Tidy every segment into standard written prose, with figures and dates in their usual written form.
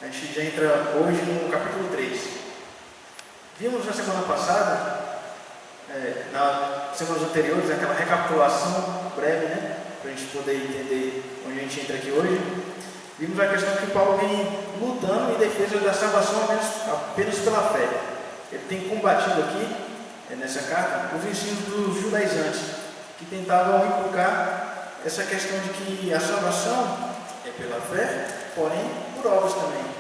A gente já entra hoje no capítulo 3. Vimos na semana passada, nas semanas anteriores, aquela recapitulação breve, né? Para a gente poder entender onde a gente entra aqui hoje. Vimos a questão que Paulo vem lutando em defesa da salvação apenas pela fé. Ele tem combatido aqui, nessa carta, os ensinos dos judaizantes, que tentavam inculcar essa questão de que a salvação é pela fé, porém por obras também.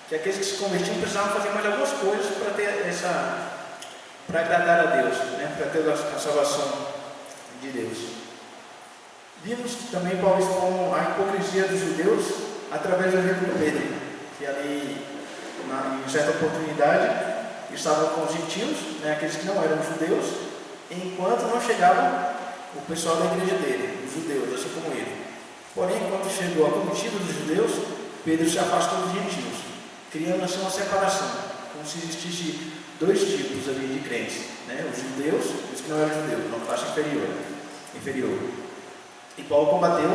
Que aqueles que se convertiam precisavam fazer mais algumas coisas para agradar a Deus, né? Para ter a salvação de Deus. Vimos também Paulo expor a hipocrisia dos judeus através do exemplo de Pedro, que ali, em certa oportunidade, estavam com os gentios, né, aqueles que não eram judeus, enquanto não chegava o pessoal da igreja dele, os judeus, assim como ele. Porém, quando chegou a comitiva dos judeus, Pedro se afastou dos gentios, criando assim uma separação, como se existisse dois tipos ali de crentes, né, os judeus e os que não eram judeus, uma faixa inferior. E Paulo combateu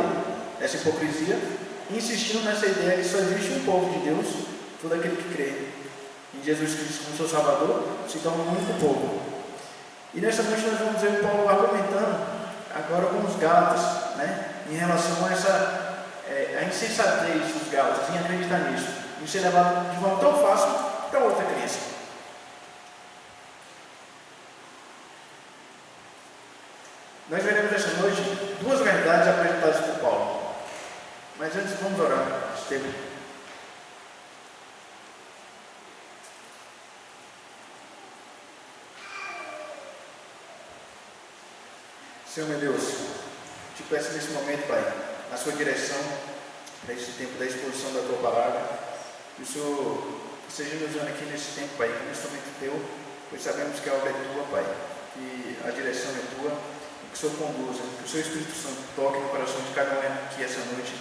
essa hipocrisia, insistindo nessa ideia que só existe um povo de Deus, todo aquele que crê em Jesus Cristo como seu Salvador, se torna um único povo. E nessa noite nós vamos ver Paulo argumentando agora com os Gálatas, né, em relação a a insensatez dos Gálatas, em acreditar nisso, em ser levado de forma tão fácil para outra crença. Nós veremos essa noite duas verdades apresentadas por Paulo. Mas antes vamos orar, Estevam. Senhor meu Deus, te peço nesse momento, Pai, a sua direção para esse tempo da exposição da tua palavra. Que o Senhor esteja nos usando aqui nesse tempo, Pai, como instrumento teu, pois sabemos que a obra é tua, Pai, que a direção é tua, e que o Senhor conduza, que o seu Espírito Santo toque no coração de cada um aqui essa noite,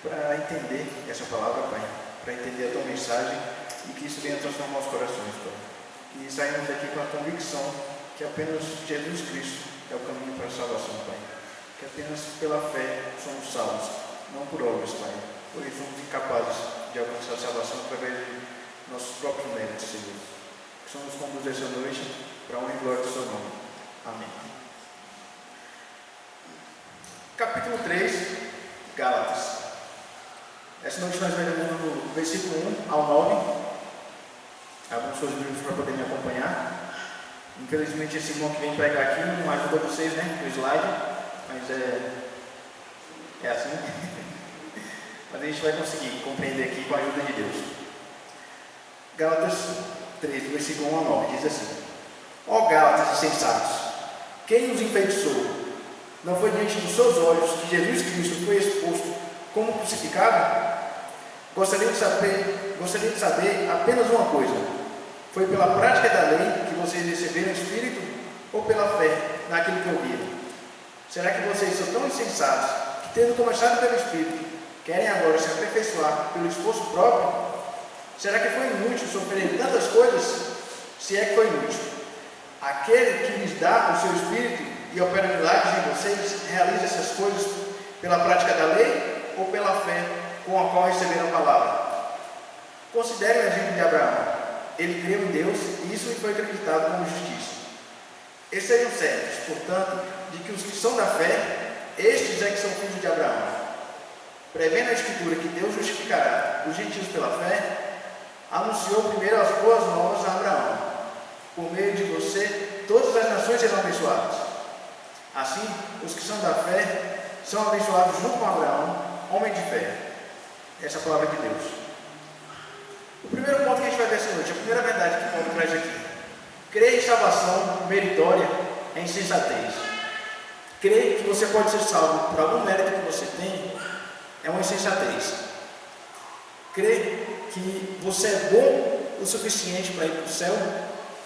para entender essa palavra, Pai, para entender a tua mensagem e que isso venha transformar os corações, Pai. E saímos daqui com a convicção que apenas Jesus Cristo é o caminho para a salvação, Pai. Que apenas pela fé somos salvos, não por obras, Pai, pois somos incapazes de alcançar a salvação através de nossos próprios méritos, Senhor. Que o Senhor nos conduza essa noite para a honra e glória do seu nome. Amém. Capítulo 3, Gálatas. Essa noite nós veremos do versículo 1 ao 9. Abram seus livros para poder me acompanhar. Infelizmente esse irmão que vem pregar aqui não ajuda vocês, né, no slide, mas é assim. Mas a gente vai conseguir compreender aqui com a ajuda de Deus. Gálatas 3, versículo 1 ao 9, diz assim: Ó Gálatas insensatos, quem os enfeitiçou? Não foi diante dos seus olhos que Jesus Cristo foi exposto como crucificado? Gostaria de saber apenas uma coisa: foi pela prática da lei que vocês receberam o Espírito ou pela fé naquilo que ouviram? Será que vocês são tão insensatos que, tendo começado pelo Espírito, querem agora se aperfeiçoar pelo esforço próprio? Será que foi inútil sofrer tantas coisas? Se é que foi inútil. Aquele que lhes dá o seu Espírito e opera milagres em vocês, realiza essas coisas pela prática da lei ou pela fé com a qual receberam a palavra? Considere o exemplo de Abraão. Ele creu em Deus e isso lhe foi acreditado como justiça. Estejam certos, portanto, de que os que são da fé, estes é que são filhos de Abraão. Prevendo a Escritura que Deus justificará os gentios pela fé, anunciou primeiro as boas novas a Abraão: por meio de você, todas as nações serão abençoadas. Assim, os que são da fé são abençoados junto com Abraão, homem de fé. Essa é a palavra de Deus. O primeiro ponto que a gente vai ver essa noite, a primeira verdade que Paulo traz aqui: crer em salvação meritória é insensatez. Crer que você pode ser salvo por algum mérito que você tem é uma insensatez. Crer que você é bom o suficiente para ir para o céu,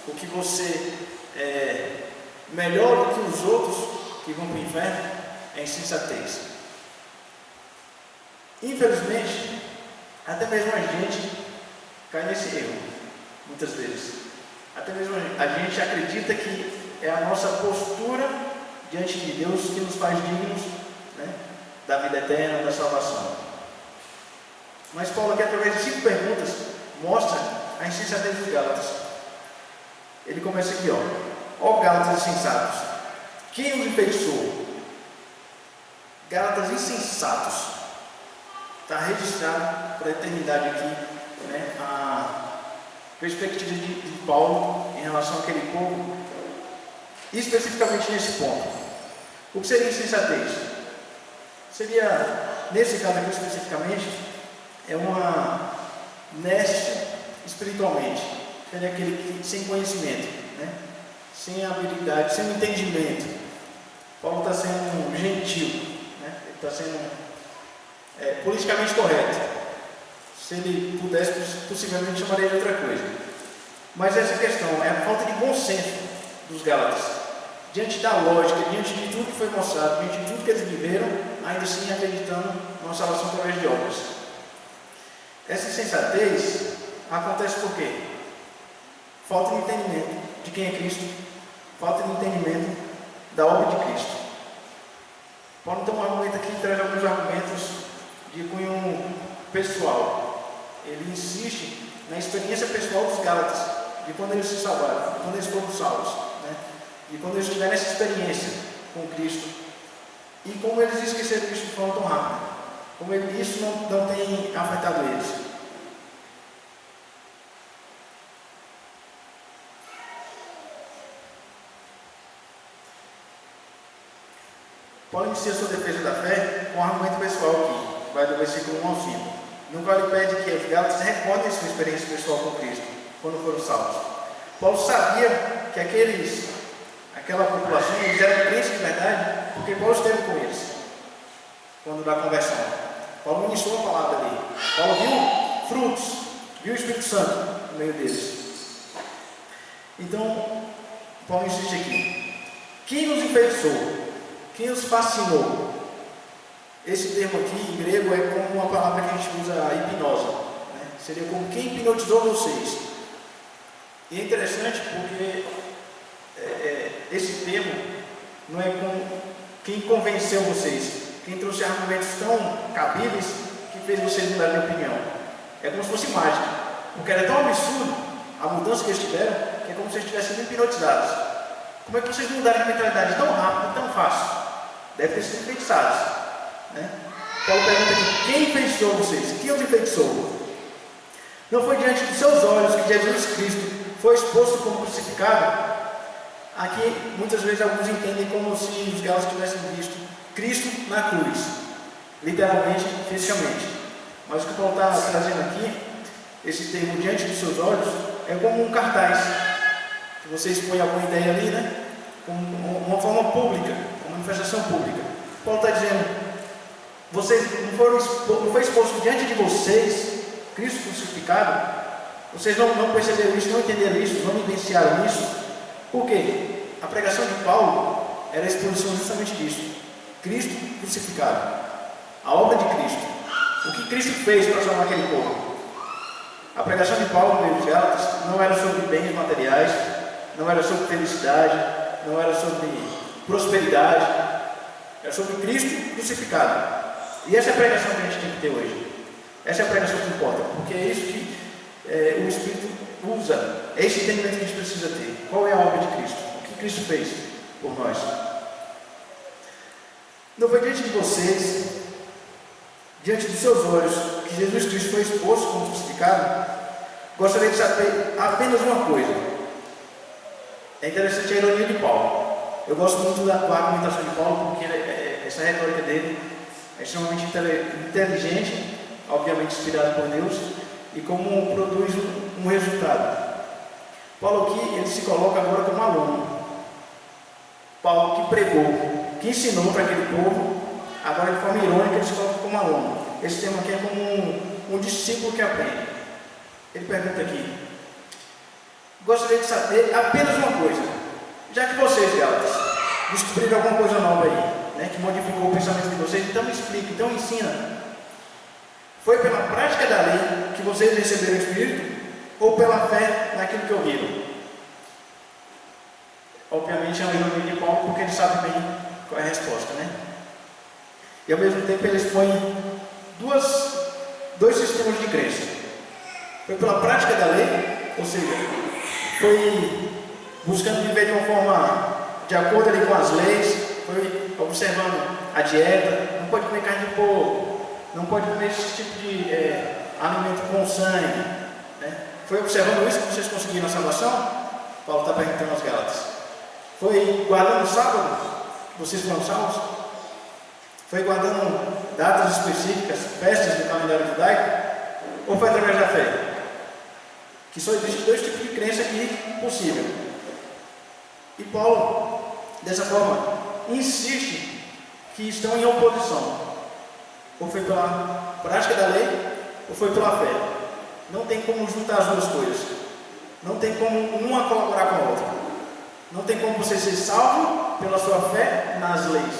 ou que você é melhor do que os outros que vão para o inferno, é insensatez. Infelizmente, até mesmo a gente cai nesse erro, muitas vezes. Até mesmo a gente acredita que é a nossa postura diante de Deus que nos faz dignos, né, da vida eterna, da salvação. Mas Paulo aqui, através de 5 perguntas, a insensatez dos Gálatas. Ele começa aqui, ó Gálatas insensatos, quem os enfeitiçou? Gálatas insensatos. Está registrado para a eternidade aqui, né, a perspectiva de Paulo em relação àquele povo, especificamente nesse ponto. O que seria insensatez? Seria, nesse caso aqui especificamente, é uma inércia espiritualmente. Seria aquele que sem conhecimento, né, sem habilidade, sem entendimento. Paulo está sendo gentil, né, ele está sendo politicamente correto. Se ele pudesse, possivelmente chamaria de outra coisa. Mas essa questão é a falta de bom senso dos Gálatas. Diante da lógica, diante de tudo que foi mostrado, diante de tudo que eles viveram, ainda assim acreditando numa salvação através de obras. Essa insensatez acontece por quê? Falta de entendimento de quem é Cristo, falta de entendimento da obra de Cristo. Paulo então argumenta aqui, traz alguns argumentos de cunho pessoal. Ele insiste na experiência pessoal dos Gálatas, de quando eles se salvaram, de quando eles foram salvos, né? De quando eles tiveram essa experiência com Cristo, e como eles esqueceram Cristo de forma tão rápida, como isso não tem afetado eles. Paulo inicia sua defesa da fé com um argumento pessoal aqui, vai do versículo 1 ao 5, no qual ele pede que os Gálatas recordem sua experiência pessoal com Cristo, quando foram salvos. Paulo sabia que aquela população, eles eram crentes de verdade, porque Paulo esteve com eles, quando da conversão. Paulo ministrou a palavra ali. Paulo viu frutos, viu o Espírito Santo no meio deles. Então, Paulo insiste aqui. Quem nos enfeitiçou? Quem os fascinou? Esse termo aqui em grego é como uma palavra que a gente usa, a hipnose, né? Seria como quem hipnotizou vocês. E é interessante porque esse termo não é como quem convenceu vocês, quem trouxe argumentos tão cabíveis que fez vocês mudarem de opinião. É como se fosse mágica, porque era tão absurdo a mudança que eles tiveram, que é como se eles tivessem sido hipnotizados. Como é que vocês mudaram de mentalidade tão rápido, tão fácil? Deve ter sido enfeitiçados, né? Paulo pergunta aqui, quem enfeitiçou vocês? Quem os enfeitiçou? Não foi diante dos seus olhos que Jesus Cristo foi exposto como crucificado? Aqui, muitas vezes, alguns entendem como se os Gálatas tivessem visto Cristo na cruz, literalmente, fisicamente. Mas o que Paulo está trazendo aqui, esse termo diante dos seus olhos, é como um cartaz, que você expõe alguma ideia ali, né? Como uma forma pública, uma manifestação pública. Paulo está dizendo, vocês não foi exposto diante de vocês, Cristo crucificado, vocês não perceberam isso, não entenderam isso, não vivenciaram isso. Por quê? A pregação de Paulo era a exposição justamente disso. Cristo crucificado. A obra de Cristo. O que Cristo fez para salvar aquele povo. A pregação de Paulo no meio de Gálatas não era sobre bens materiais, não era sobre felicidade, não era sobre prosperidade, era sobre Cristo crucificado. E essa é a pregação que a gente tem que ter hoje. Essa é a pregação que importa, porque é isso que o Espírito usa, é esse entendimento que a gente precisa ter. Qual é a obra de Cristo? O que Cristo fez por nós? Não foi diante de vocês, diante dos seus olhos, que Jesus Cristo foi exposto como crucificado? Gostaria de saber apenas uma coisa. É interessante a ironia de Paulo. Eu gosto muito da argumentação de Paulo, porque essa retórica dele é extremamente inteligente, obviamente inspirado por Deus, e como produz um resultado. Paulo aqui, ele se coloca agora como aluno. Paulo que pregou, que ensinou para aquele povo, agora de forma irônica ele se coloca como aluno. Esse termo aqui é como um discípulo que aprende. Ele pergunta aqui, gostaria de saber apenas uma coisa, já que vocês, Gálatas, descobriram alguma coisa nova aí, né, que modificou o pensamento de vocês, então me explica, então ensina. Foi pela prática da lei que vocês receberam o Espírito, ou pela fé naquilo que ouviram? Obviamente é uma ironia de Paulo, porque ele sabe bem qual é a resposta, né? E ao mesmo tempo ele expõe dois sistemas de crença. Foi pela prática da lei Ou seja, foi buscando viver de uma forma de acordo ali com as leis, foi observando a dieta, não pode comer carne de porco, não pode comer esse tipo de alimento com sangue, né? Foi observando isso que vocês conseguiram a salvação? Paulo está perguntando aos Gálatas. Foi guardando o sábado que vocês foram salvos? Foi guardando datas específicas, festas do calendário judaico? Ou foi através da fé? Que só existem dois tipos de crença aqui possível. E Paulo, dessa forma, insiste que estão em oposição. Ou foi pela prática da lei, ou foi pela fé. Não tem como juntar as duas coisas. Não tem como uma colaborar com a outra. Não tem como você ser salvo pela sua fé nas leis,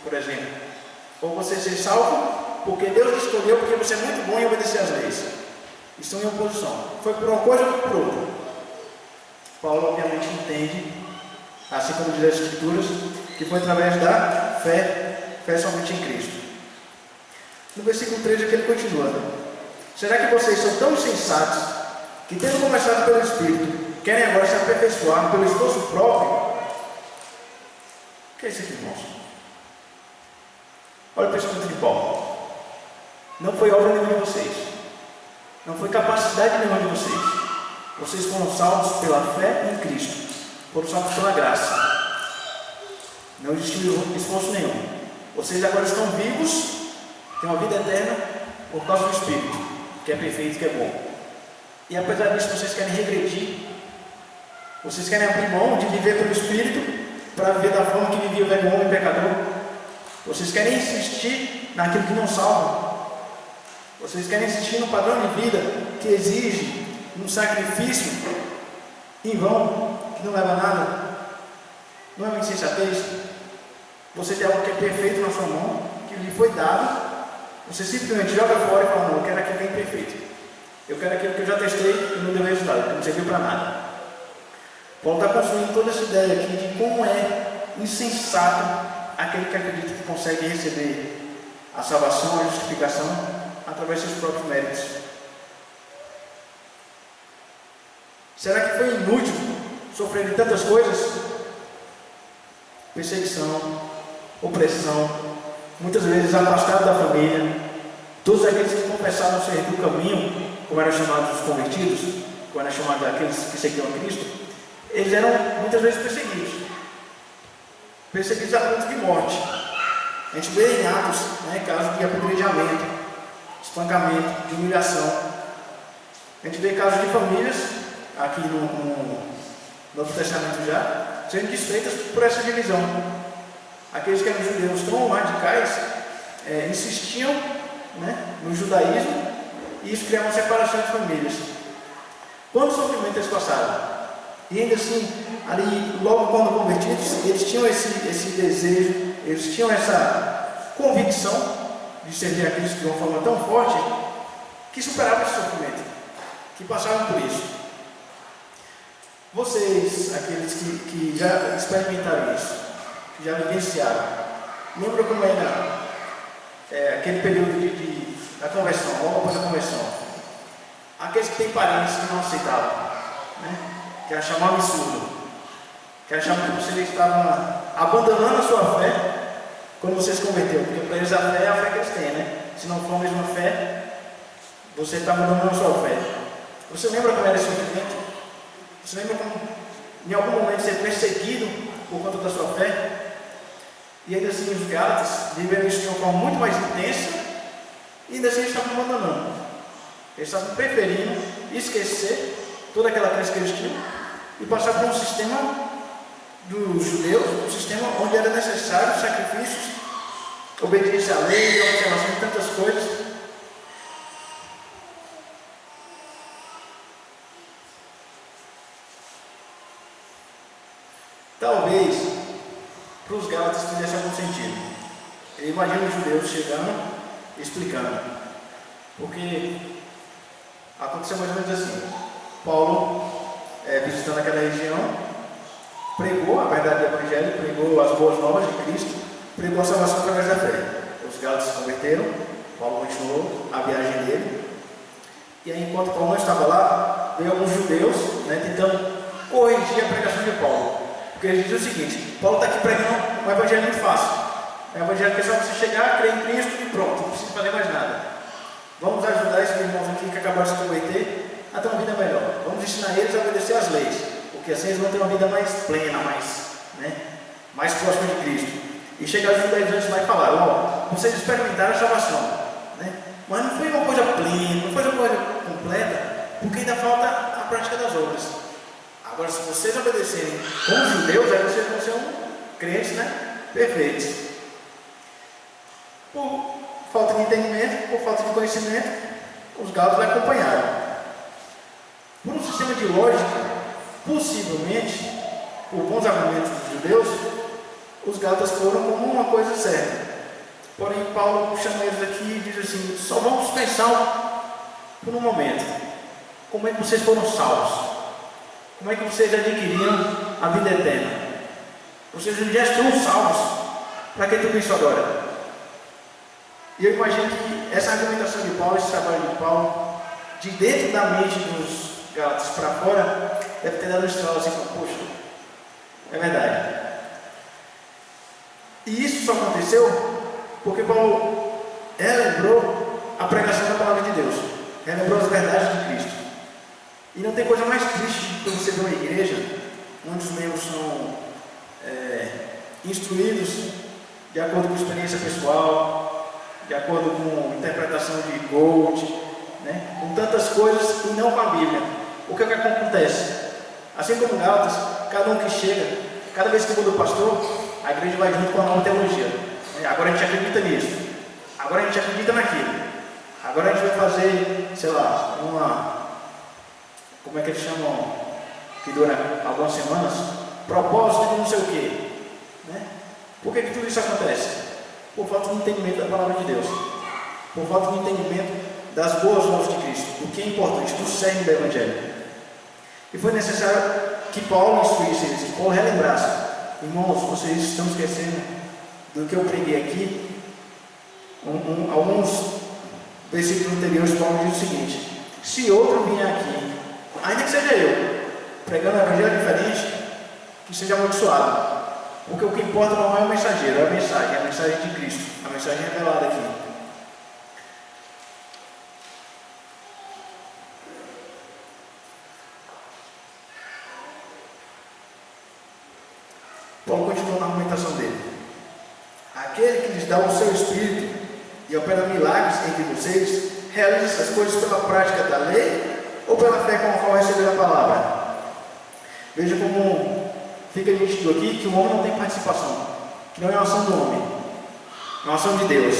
por exemplo. Ou você ser salvo porque Deus te escolheu porque você é muito bom em obedecer às leis. Estão em oposição. Foi por uma coisa ou por outra. Paulo obviamente entende, assim como diz as Escrituras, que foi através da fé somente em Cristo. No versículo 13 aqui ele continua: será que vocês são tão insensatos que, tendo começado pelo Espírito, querem agora se aperfeiçoar pelo esforço próprio? O que é isso aqui, irmãos? Olha o pensamento de Paulo. Não foi obra nenhuma de vocês, não foi capacidade nenhuma de vocês. Vocês foram salvos pela fé em Cristo, foram salvos pela graça. Não existiu esforço nenhum. Vocês agora estão vivos, têm uma vida eterna por causa do Espírito, que é perfeito e que é bom. E apesar disso, vocês querem regredir, vocês querem abrir mão de viver pelo Espírito para viver da forma que vivia o velho homem pecador. Vocês querem insistir naquilo que não salva. Vocês querem insistir no padrão de vida que exige um sacrifício em vão, que não leva a nada. Não é uma insensatez. Você tem algo que é perfeito na sua mão, que lhe foi dado. Você simplesmente joga fora e fala: não, eu quero aquilo que é imperfeito. Eu quero aquilo que eu já testei e não deu resultado, que não serviu para nada. Paulo está construindo toda essa ideia aqui de como é insensato aquele que acredita que consegue receber a salvação, a justificação através dos seus próprios méritos. Será que foi inútil sofrer de tantas coisas? Perseguição, opressão, muitas vezes afastado da família. Todos aqueles que confessaram ser do caminho, como eram chamados os convertidos, como eram chamados aqueles que seguiam a Cristo, eles eram muitas vezes perseguidos a ponto de morte. A gente vê em Atos, né, casos de apedrejamento, espancamento, de humilhação. A gente vê casos de famílias, aqui no Novo Testamento já, sendo desfeitas por essa divisão. Aqueles que eram judeus tão radicais insistiam, né, no judaísmo, e isso criava uma separação de famílias. Quanto sofrimento eles passaram? E ainda assim, ali, logo quando convertidos, eles tinham esse desejo, eles tinham essa convicção de servir a Cristo de uma forma tão forte que superava esse sofrimento, que passavam por isso. Vocês, aqueles que já experimentaram isso, que já vivenciaram, lembram como era aquele período da conversão, logo após a conversão? Aqueles que têm parentes que não aceitavam, né? Que achavam absurdo, que achavam que vocês estavam abandonando a sua fé quando você se converteu, porque para eles a fé é a fé que eles têm, né? Se não for a mesma fé, você está abandonando a sua fé. Você lembra como era esse sofrimento? Você lembra como em algum momento ser perseguido por conta da sua fé? E ainda assim os Gálatas viveram isso de uma forma muito mais intensa, e ainda assim eles estavam abandonando. Eles estavam preferindo esquecer toda aquela crença que eles tinham e passar por um sistema dos judeus, um sistema onde era necessário sacrifícios, obediência à lei, observação de tantas coisas. Talvez para os Gálatas fizesse algum sentido. Eu imagino os judeus chegando e explicando, porque aconteceu mais ou menos assim. Paulo, visitando aquela região, pregou a verdade do Evangelho, pregou as boas novas de Cristo, pregou a salvação através da fé. Os Gálatas se converteram, Paulo continuou a viagem dele, e aí enquanto Paulo não estava lá, veio alguns judeus, né, tentando corrigir a pregação de Paulo. Porque eles dizem o seguinte: Paulo está aqui pregando um evangelho muito fácil. É um evangelho que é só você chegar, crer em Cristo e pronto, não precisa fazer mais nada. Vamos ajudar esses irmãos aqui que acabaram de se converter a ter uma vida melhor. Vamos ensinar eles a obedecer às leis, porque assim eles vão ter uma vida mais plena, mais próxima de Cristo. E chegaram os judaizantes lá e falaram: ó, vocês experimentaram a salvação, né? Mas não foi uma coisa plena, não foi uma coisa completa, porque ainda falta a prática das obras. Agora, se vocês obedecerem como os judeus, aí vocês vão ser crentes, né, perfeitos. Por falta de entendimento, por falta de conhecimento, os gálatas lhe acompanharam. Por um sistema de lógica, possivelmente, por bons argumentos dos judeus, os gálatas foram como uma coisa certa. Porém, Paulo chama eles aqui e diz assim: só vamos pensar por um momento. Como é que vocês foram salvos? Como é que vocês adquiriram a vida eterna? Vocês já estão salvos. Para que tudo isso agora? E eu imagino que essa argumentação de Paulo, esse trabalho de Paulo, de dentro da mente dos gálatas para fora, deve ter dado um estralo assim: poxa, é verdade. E isso só aconteceu porque Paulo relembrou a pregação da palavra de Deus, relembrou as verdades de Cristo. E não tem coisa mais triste do que você ver uma igreja onde os membros são instruídos de acordo com experiência pessoal, de acordo com interpretação de coach, né? Com tantas coisas e não com a Bíblia. O que é que acontece? Assim como Gálatas, cada um que chega, cada vez que muda o pastor, a igreja vai junto com a nova teologia. Agora a gente acredita nisso, agora a gente acredita naquilo, agora a gente vai fazer, sei lá, como é que eles chamam, que dura algumas semanas, propósito de não sei o quê, né? Por que tudo isso acontece? Por falta de entendimento da palavra de Deus, por falta de entendimento das boas novas de Cristo, do que é importante, do cerne do Evangelho. E foi necessário que Paulo instruísse eles, que Paulo relembrasse: irmãos, vocês estão esquecendo do que eu preguei aqui. Alguns versículos anteriores, Paulo diz o seguinte: se outro vier aqui, ainda que seja eu, pregando um evangelho diferente, que seja amaldiçoado. Porque o que importa não é o mensageiro, é a mensagem de Cristo, a mensagem revelada aqui. Paulo continua na argumentação dele: aquele que lhes dá o seu Espírito e opera milagres entre vocês, realiza essas coisas pela prática da lei ou pela fé com a qual receberam a palavra? Veja como fica nítido aqui que o homem não tem participação, que não é uma ação do homem, é uma ação de Deus.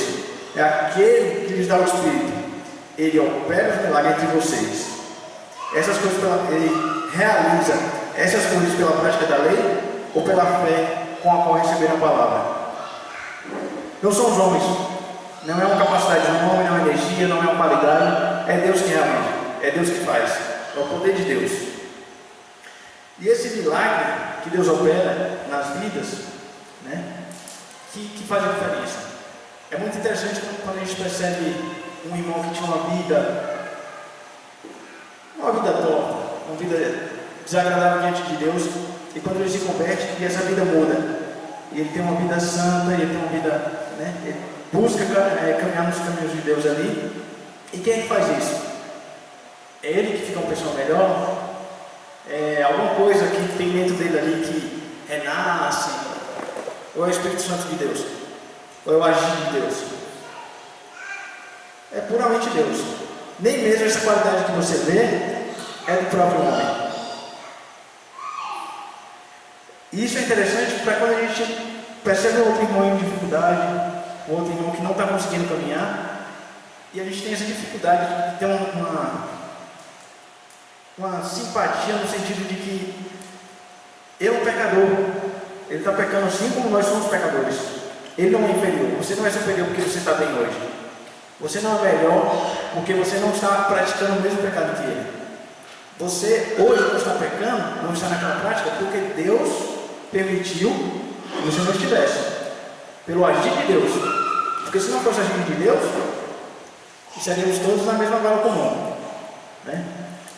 É aquele que lhes dá o Espírito, ele opera os milagres entre vocês. Ele realiza essas coisas pela prática da lei ou pela fé com a qual receberam a palavra. Não são os homens, não é uma capacidade de um homem, não é uma energia, não é uma qualidade, é Deus que realmente, é Deus que faz, é o poder de Deus. E esse milagre que Deus opera nas vidas, né, que faz a diferença. É muito interessante quando a gente percebe um irmão que tinha uma vida torta, uma vida desagradável diante de Deus, e quando ele se converte, e essa vida muda, e ele tem uma vida santa, ele tem uma vida, né, ele busca caminhar nos caminhos de Deus ali. E quem é que faz isso? É ele que fica uma pessoa melhor? É alguma coisa que tem dentro dele ali que renasce? Ou é o Espírito Santo de Deus? Ou é o agir de Deus? É puramente Deus. Nem mesmo essa qualidade que você vê é do próprio homem. E isso é interessante para quando a gente percebe outro irmão em dificuldade, outro irmão que não está conseguindo caminhar, e a gente tem essa dificuldade de ter uma simpatia no sentido de que ele é um pecador, ele está pecando assim como nós somos pecadores. Ele não é inferior, você não é superior porque você está bem hoje. Você não é melhor porque você não está praticando o mesmo pecado que ele. Você hoje não está pecando, não está naquela prática porque Deus permitiu que você não estivesse, pelo agir de Deus. Porque se não fosse agir de Deus, estaríamos todos na mesma vala comum, né?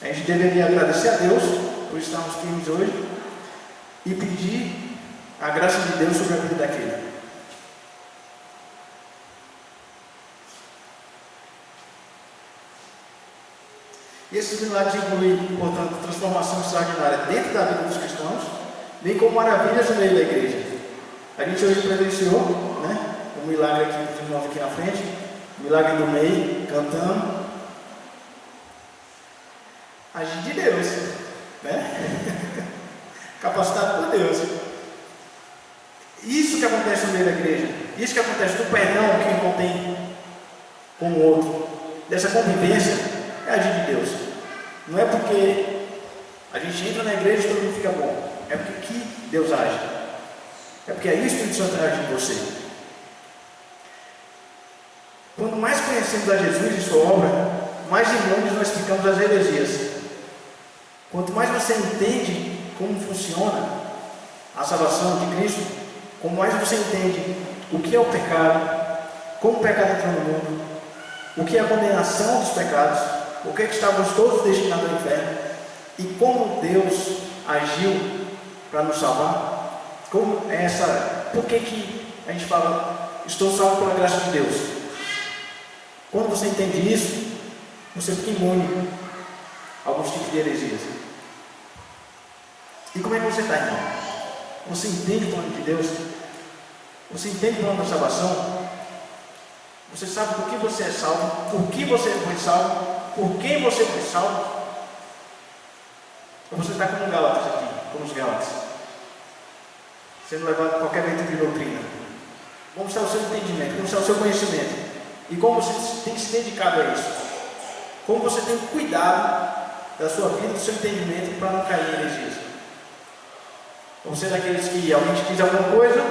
A gente deveria agradecer a Deus por estarmos firmes hoje e pedir a graça de Deus sobre a vida daquele. E esses milagres incluem, portanto, transformação extraordinária dentro da vida dos cristãos, bem como maravilhas no meio da igreja. A gente hoje presenciou, né, um milagre aqui dos irmãos aqui na frente, o milagre do MEI, cantando. Agir de Deus, né? Capacitado por Deus. Isso que acontece no meio da igreja, isso que acontece do perdão que um irmão tem com o outro, dessa convivência, é agir de Deus. Não é porque a gente entra na igreja e todo mundo fica bom, é porque que Deus age, é porque aí o Espírito Santo age em você. Quanto mais conhecemos a Jesus e sua obra, mais imunes nós ficamos às heresias. Quanto mais você entende como funciona a salvação de Cristo, quanto mais você entende o que é o pecado, como o pecado entrou no mundo, o que é a condenação dos pecados, o que é que estávamos todos destinados ao inferno, e como Deus agiu para nos salvar, como por que a gente fala, estou salvo pela graça de Deus? Quando você entende isso, você fica imune a alguns tipos de heresias. E como é que você está, irmão? Você entende o plano de Deus? Você entende o plano da salvação? Você sabe por que você é salvo? Por que você foi salvo? Por quem você foi salvo? Ou você está como um Gálatas aqui, como os Gálatas, sendo levado a qualquer vento de doutrina? Como está o seu entendimento? Como está o seu conhecimento? E como você tem se dedicado a isso? Como você tem cuidado da sua vida, do seu entendimento, para não cair em heresias? Ou você é daqueles que alguém te diz alguma coisa,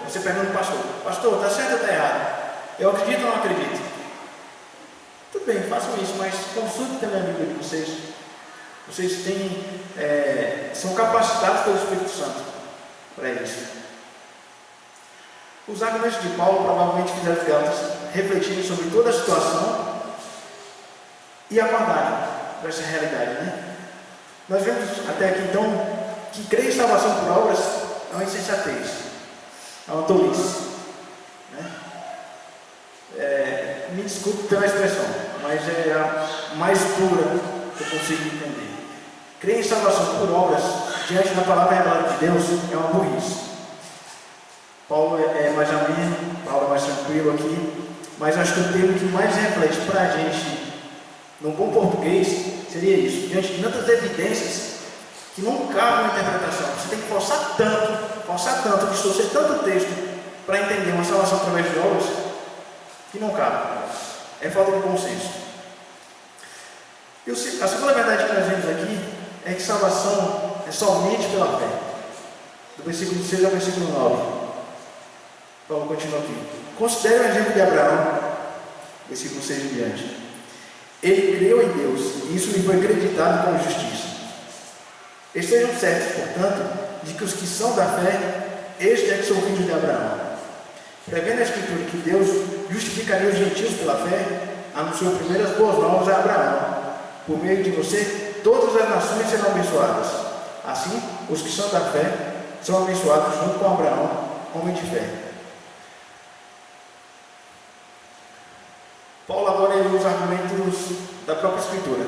você pergunta ao pastor: pastor, está certo ou está errado? Eu acredito ou não acredito? Tudo bem, façam isso, mas consultem também a Bíblia de vocês. Vocês são capacitados pelo Espírito Santo para isso. Os argumentos de Paulo provavelmente fizeram os Gálatas refletirem sobre toda a situação e acordarem para essa realidade, né? Nós vemos até aqui então que crer em salvação por obras é uma insensatez, é uma tolice, né? Me desculpe pela expressão, mas é a mais pura que eu consigo entender. Crer em salvação por obras diante da palavra revelada de Deus é uma burrice. Paulo é mais ameno, Paulo é mais tranquilo aqui, mas acho que o termo que mais reflete para a gente, no bom português, seria isso: diante de tantas evidências que não cabe uma interpretação. Você tem que forçar tanto, distorcer tanto texto para entender uma salvação através de obras, que não cabe. É falta de bom senso. E a segunda verdade que nós vemos aqui é que salvação é somente pela fé. Do versículo 6 ao versículo 9. Paulo continua aqui. Considere o exemplo de Abraão, versículo 6 em diante. Ele creu em Deus, e isso lhe foi acreditado como justiça. Estejam certos, portanto, de que os que são da fé, estes é que são filhos de Abraão. Prevendo a Escritura que Deus justificaria os gentios pela fé, anunciou primeiras boas novas a Abraão: por meio de você, todas as nações serão abençoadas. Assim, os que são da fé são abençoados junto com Abraão, homem de fé. Paulo agora usa argumentos da própria Escritura.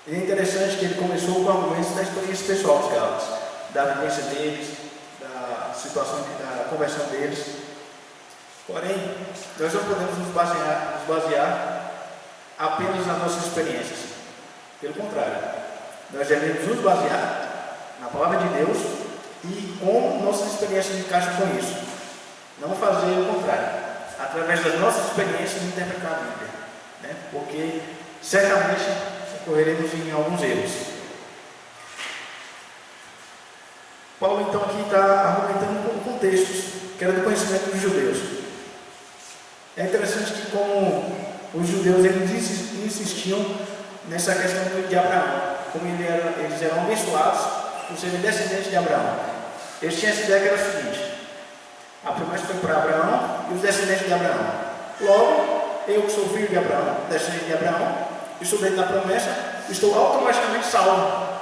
E é interessante que ele começou com argumentos da experiência pessoal dos Gálatas, da vivência deles, da situação, da conversão deles. Porém, nós não podemos nos basear apenas nas nossas experiências. Pelo contrário, nós devemos nos basear na palavra de Deus e como nossas experiências encaixam com isso. Não fazer o contrário, através das nossas experiências, interpretar a Bíblia, né? Porque certamente correremos em alguns erros. Paulo então aqui está argumentando com contextos que era do conhecimento dos judeus. É interessante que como os judeus eles insistiam nessa questão de Abraão, como eles eram abençoados por serem descendentes de Abraão. Eles tinham essa ideia que era o seguinte: a promessa foi para Abraão e os descendentes de Abraão. Logo, eu que sou filho de Abraão, descendente de Abraão, estou dentro da promessa, estou automaticamente salvo.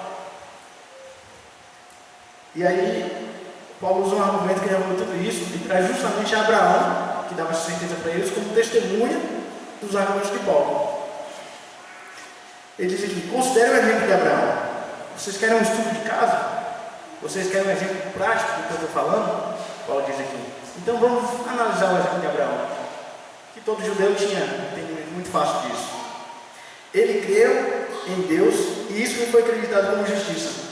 E aí, Paulo usa um argumento que reúne tudo isso e traz justamente Abraão, que dava essa sentença para eles, como testemunha dos argumentos de Paulo. Ele diz aqui: considere o exemplo de Abraão. Vocês querem um estudo de caso? Vocês querem um exemplo prático do que eu estou falando? Paulo diz aqui. Então vamos analisar o exemplo de Abraão, que todo judeu tinha entendimento muito fácil disso. Ele creu em Deus e isso lhe foi acreditado como justiça.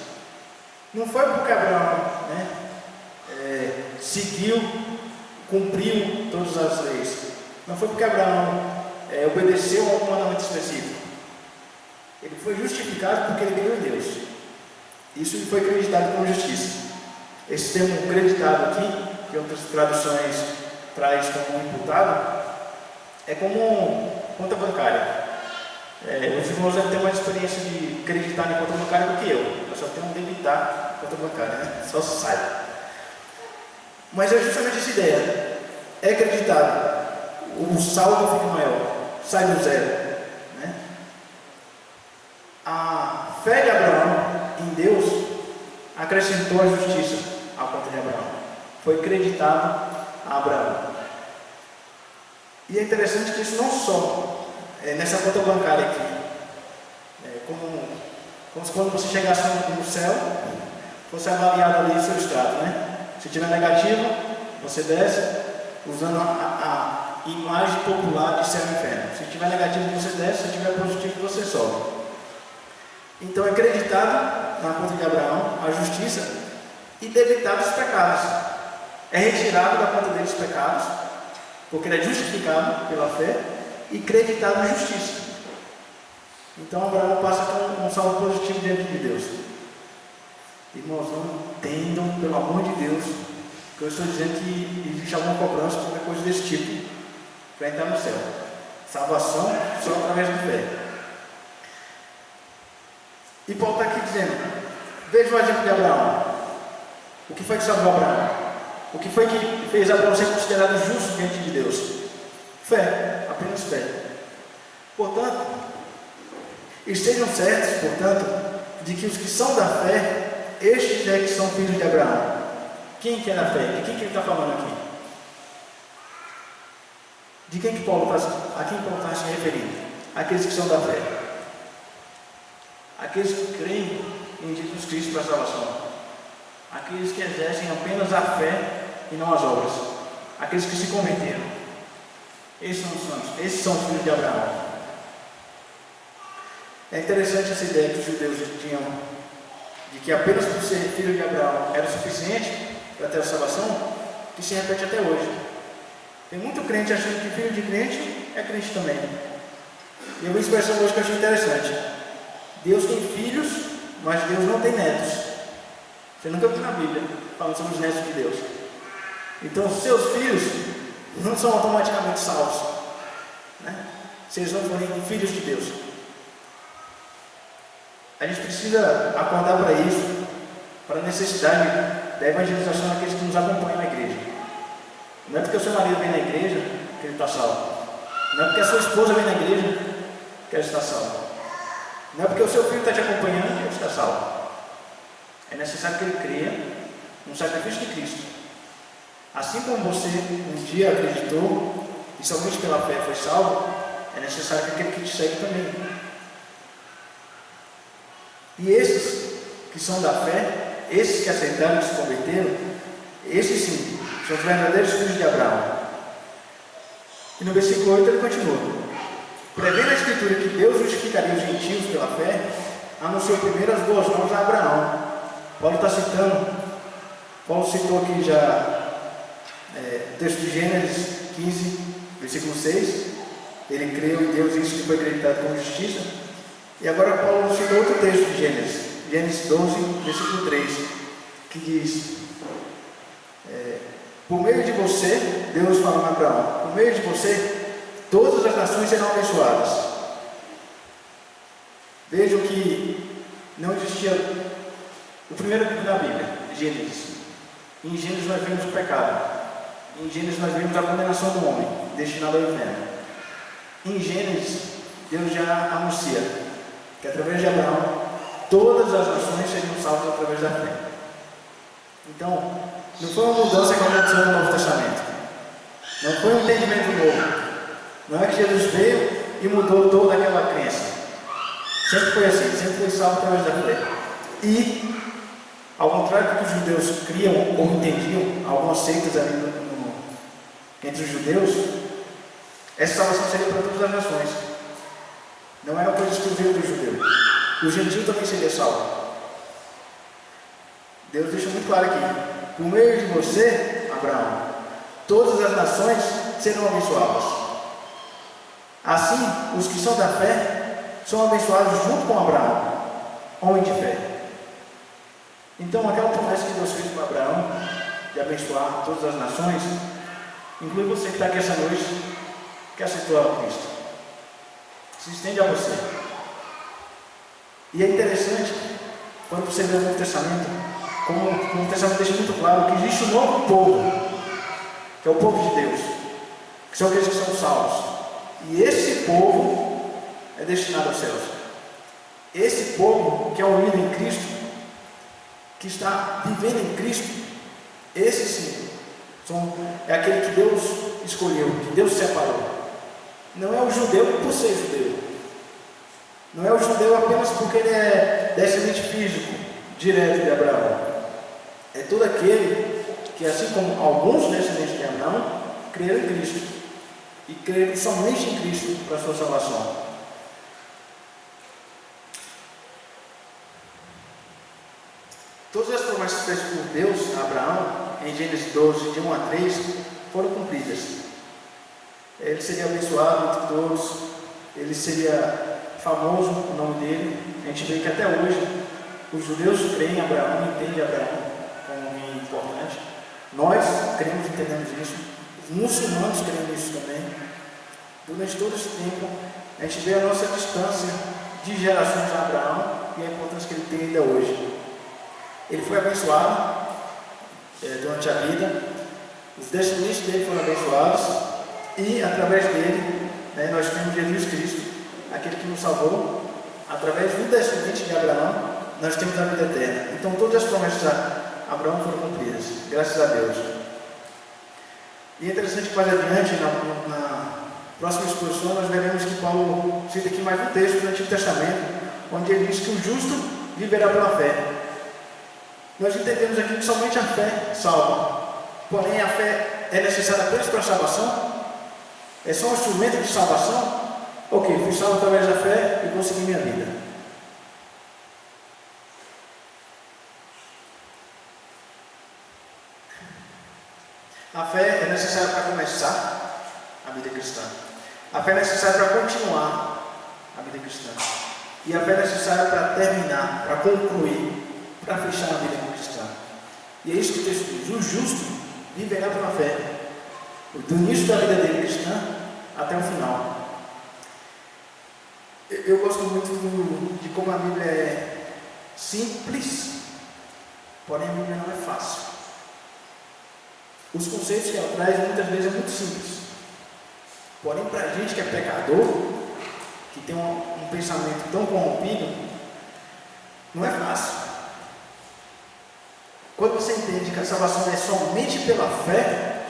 Não foi porque Abraão seguiu, cumpriu todas as leis. Não foi porque Abraão obedeceu a um mandamento específico. Ele foi justificado porque ele creu em Deus. Isso lhe foi acreditado como justiça. Esse termo acreditado aqui, que outras traduções traz como imputado, é como conta bancária. Os irmãos devem ter mais experiência de acreditar em conta bancária do que eu. Eu só tenho um debitar em conta bancária, né? Só sai. Mas é justamente essa ideia. É acreditado. O saldo fica maior. Sai do zero. Né? A fé de Abraão em Deus acrescentou a justiça à conta de Abraão. Foi acreditado a Abraão. E é interessante que isso não só nessa conta bancária aqui, como se quando você chegasse no céu, fosse avaliado ali o seu extrato, né? Se tiver negativo, você desce, usando a imagem popular de céu e inferno. Se tiver negativo, você desce, se tiver positivo, você sobe. Então é acreditado na conta de Abraão a justiça e debitado os pecados. É retirado da conta dele os pecados, porque ele é justificado pela fé e creditado a justiça. Então Abraão passa com um saldo positivo diante de Deus. Irmãos, não entendam, pelo amor de Deus, que eu estou dizendo que existe alguma cobrança, qualquer coisa desse tipo, para entrar no céu. Salvação só através da fé. E Paulo está aqui dizendo: veja o exemplo de Abraão. O que foi que salvou Abraão? O que foi que fez Abraão ser considerado justo diante de Deus? Fé, apenas fé. Portanto, estejam certos, portanto, de que os que são da fé, estes é que são filhos de Abraão. Quem que é da fé? De quem que ele está falando aqui? De quem que Paulo está se referindo? Aqueles que são da fé. Aqueles que creem em Jesus Cristo para a salvação. Aqueles que exercem apenas a fé e não as obras. Aqueles que se converteram. Esses são os santos. Esses são os filhos de Abraão. É interessante essa ideia que os judeus tinham de que apenas por ser filho de Abraão era suficiente para ter a salvação, que se repete até hoje. Tem muito crente achando que filho de crente é crente também. E eu vi uma expressão hoje que eu achei interessante. Deus tem filhos, mas Deus não tem netos. Você nunca viu na Bíblia falando sobre os netos de Deus. Então, seus filhos não são automaticamente salvos, né? Se eles não forem filhos de Deus. A gente precisa acordar para isso, para a necessidade da evangelização daqueles que nos acompanham na igreja. Não é porque o seu marido vem na igreja que ele está salvo. Não é porque a sua esposa vem na igreja que ela está salva. Não é porque o seu filho está te acompanhando que ele está salvo. É necessário que ele creia no sacrifício de Cristo. Assim como você um dia acreditou e somente pela fé foi salvo, é necessário que aquele que te segue também. E esses que são da fé, esses que aceitaram e se converteram, esses sim, são os verdadeiros filhos de Abraão. E no versículo 8 ele continua: prevendo a Escritura que Deus justificaria os gentios pela fé, anunciou primeiro as boas novas a Abraão. Paulo está citando, Paulo citou aqui já o texto de Gênesis 15, versículo 6, ele creu em Deus e isso lhe foi acreditado como justiça. E agora Paulo citou outro texto de Gênesis 12, versículo 3, que diz: por meio de você, Deus falou a Abraão, por meio de você, todas as nações serão abençoadas. Vejam que não existia o primeiro livro da Bíblia, Gênesis. Em Gênesis nós vemos o pecado. Em Gênesis nós vemos a condenação do homem, destinado ao inferno. Em Gênesis, Deus já anuncia que através de Abraão, todas as nações seriam salvas através da fé. Então, não foi uma mudança que aconteceu no Novo Testamento. Não foi um entendimento novo. Não é que Jesus veio e mudou toda aquela crença. Sempre foi assim, sempre foi salvo através da fé. E, ao contrário do que os judeus criam ou entendiam, algumas seitas ali entre os judeus, essa salvação seria para todas as nações. Não era uma coisa exclusiva do judeu. O gentio também seria salvo. Deus deixa muito claro aqui: por meio de você, Abraão, todas as nações serão abençoadas. Assim, os que são da fé são abençoados junto com Abraão, homem de fé. Então, aquela promessa que Deus fez para Abraão, de abençoar todas as nações, inclui você que está aqui essa noite, que aceitou a Cristo. Se estende a você. E é interessante, quando você vê o Novo Testamento, como o Novo Testamento deixa muito claro que existe um novo povo, que é o povo de Deus, que são aqueles que são salvos. E esse povo é destinado aos céus. Esse povo que é unido em Cristo, que está vivendo em Cristo, esse sim, é aquele que Deus escolheu, que Deus separou. Não é o judeu por ser judeu. Não é o judeu apenas porque ele é descendente físico, direto de Abraão. É todo aquele que, assim como alguns descendentes de Abraão, creram em Cristo. E creram somente em Cristo para a sua salvação. Todas as promessas feitas por Deus a Abraão, em Gênesis 12, de 1 a 3, foram cumpridas. Ele seria abençoado entre todos, ele seria famoso, o nome dele. A gente vê que até hoje os judeus creem em Abraão, entendem Abraão como alguém importante. Nós cremos e entendemos isso. Os muçulmanos creem nisso também. Durante todo esse tempo, a gente vê a nossa distância de gerações de Abraão e a importância que ele tem ainda hoje. Ele foi abençoado durante a vida, os descendentes dele foram abençoados, e através dele, nós temos Jesus Cristo, aquele que nos salvou. Através do descendente de Abraão, nós temos a vida eterna. Então, todas as promessas a Abraão foram cumpridas, graças a Deus. E é interessante que mais adiante, na próxima exposição, nós veremos que Paulo cita aqui mais um texto do Antigo Testamento, onde ele diz que o justo viverá pela fé. Nós entendemos aqui que somente a fé salva. Porém, a fé é necessária apenas para a salvação? É só um instrumento de salvação? Ok, fui salvo através da fé e consegui minha vida. A fé é necessária para começar a vida cristã. A fé é necessária para continuar a vida cristã. E a fé é necessária para terminar, para concluir, para fechar a vida cristã. E é isso que o texto diz: o justo viverá pela fé, do início da vida dele cristã até o final. Eu gosto muito de como a Bíblia é simples, porém a Bíblia não é fácil. Os conceitos que ela traz muitas vezes é muito simples, porém para a gente que é pecador, que tem um pensamento tão corrompido, não é fácil. Quando você entende que a salvação é somente pela fé,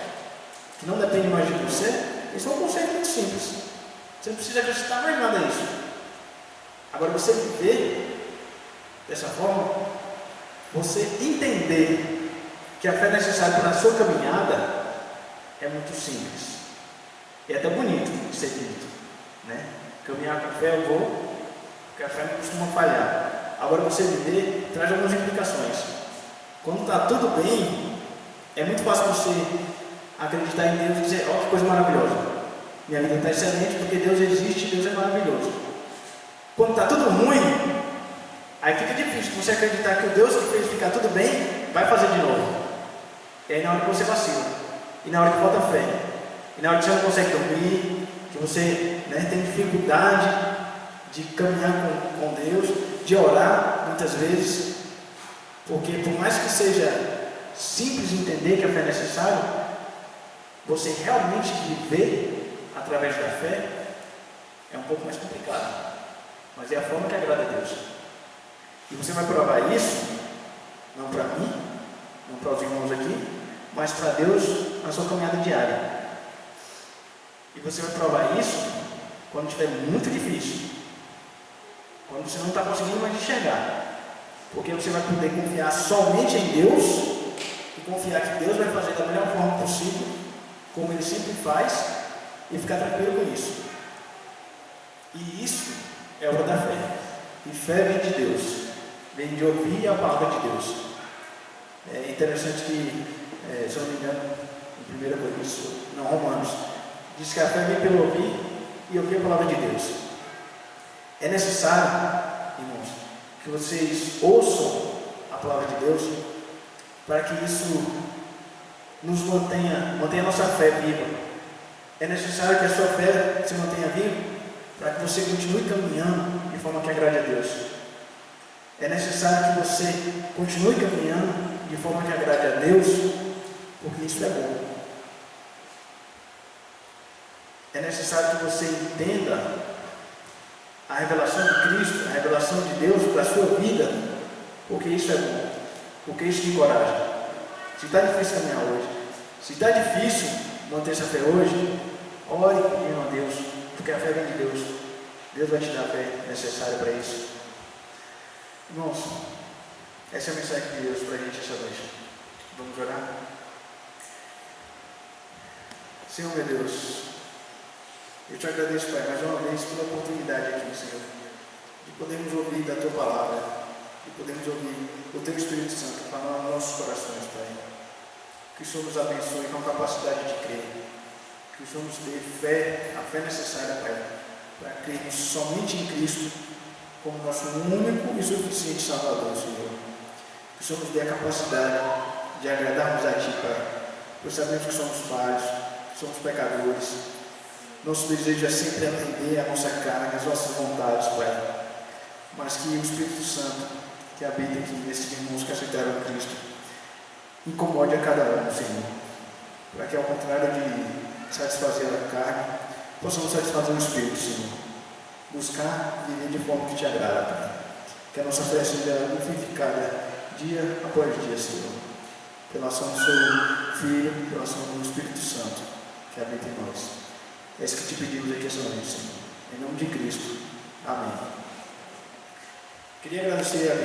que não depende mais de você, isso é um conceito muito simples. Você não precisa acrescentar mais nada a isso. Agora, você viver dessa forma, você entender que a fé é necessária para a sua caminhada, é muito simples. E é até bonito de ser dito, né? Caminhar com a fé eu vou, porque a fé não costuma falhar. Agora, você viver traz algumas implicações. Quando está tudo bem, é muito fácil você acreditar em Deus e dizer: ó, que coisa maravilhosa, minha vida está excelente porque Deus existe e Deus é maravilhoso. Quando está tudo ruim, aí fica difícil você acreditar que o Deus que fez ficar tudo bem vai fazer de novo. E aí na hora que você vacila, e na hora que falta fé, e na hora que você não consegue dormir, que você tem dificuldade de caminhar com Deus, de orar muitas vezes, porque por mais que seja simples entender que a fé é necessária, você realmente viver através da fé é um pouco mais complicado. mas é a forma que agrada a Deus. E você vai provar isso, não para mim, não para os irmãos aqui, mas para Deus na sua caminhada diária. E você vai provar isso quando estiver muito difícil, quando você não está conseguindo mais enxergar, porque você vai poder confiar somente em Deus e confiar que Deus vai fazer da melhor forma possível, como Ele sempre faz, e ficar tranquilo com isso. E isso é obra da fé. E fé vem de Deus, vem de ouvir a palavra de Deus. É interessante que, se eu não me engano, em 1 Coríntios, não, Romanos, diz que a fé vem pelo ouvir e ouvir a palavra de Deus. É necessário, irmãos, que vocês ouçam a palavra de Deus, para que isso nos mantenha a nossa fé viva. É necessário que a sua fé se mantenha viva, para que você continue caminhando de forma que agrade a Deus. É necessário que você continue caminhando de forma que agrade a Deus, porque isso é bom. É necessário que você entenda a revelação de Cristo, a revelação de Deus para a sua vida, porque isso é bom, porque isso te encoraja. Se está difícil caminhar hoje, se está difícil manter essa fé hoje, ore pedindo a Deus, porque a fé vem de Deus. Deus vai te dar a fé necessária para isso. Irmãos, essa é a mensagem de Deus para a gente essa noite. Vamos orar? Senhor meu Deus, eu te agradeço, Pai, mais uma vez pela oportunidade aqui, Senhor, de podermos ouvir da Tua palavra, de podermos ouvir o Teu Espírito Santo falar nos nossos corações, Pai. Que o Senhor nos abençoe com a capacidade de crer, que o Senhor nos dê fé, a fé necessária, Pai, para crermos somente em Cristo como nosso único e suficiente Salvador, Senhor. Que o Senhor nos dê a capacidade de agradarmos a Ti, Pai, pois sabemos que somos falhos, que somos pecadores. Nosso desejo é sempre atender a nossa carne, as nossas vontades, Pai. Mas que o Espírito Santo, que habita aqui nesses irmãos que aceitaram Cristo, incomode a cada um, Senhor. Para que, ao contrário de satisfazer a carne, possamos satisfazer o Espírito, Senhor. Buscar viver de forma que te agrada, Pai. Que a nossa fé seja vivificada dia após dia, Senhor. Pela ação do Seu Filho, pela ação do Espírito Santo, que habita em nós. É isso que te pedimos aqui essa noite, Senhor. Em nome de Cristo. Amém. Queria agradecer a